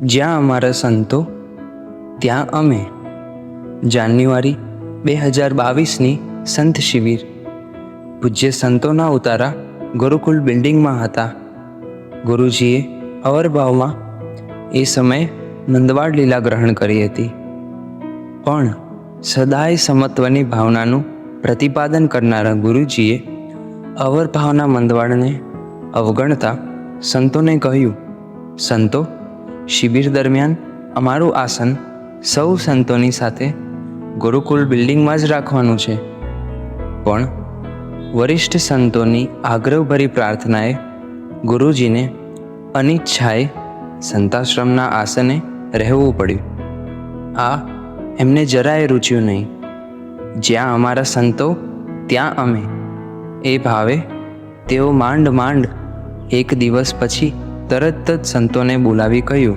જ્યાં અમારા સંતો ત્યાં અમે. જાન્યુઆરી 2022ની સંત શિબિર. પૂજ્ય સંતોના ઉતારા ગુરુકુલ બિલ્ડિંગમાં હતા. ગુરુજીએ અવરભાવમાં એ સમયે નંદવાડ લીલા ગ્રહણ કરી હતી, પણ સદાય સમત્વની ભાવનાનું પ્રતિપાદન કરનારા ગુરુજીએ અવરભાવના મંદવાડને અવગણતા સંતોને કહ્યું, સંતો, શિબિર દરમિયાન અમારું આસન સૌ સંતોની સાથે ગુરુકુલ બિલ્ડિંગમાં જ રાખવાનું છે. પણ વરિષ્ઠ સંતોની આગ્રહભરી પ્રાર્થનાએ ગુરુજીને અનિચ્છાએ સંતાશ્રમના આસને રહેવું પડ્યું. આ એમને જરાય રૂચ્યું નહીં. જ્યાં અમારા સંતો ત્યાં અમે એ ભાવે તેઓ માંડ એક દિવસ પછી તરત જ સંતોને બોલાવી કહ્યું,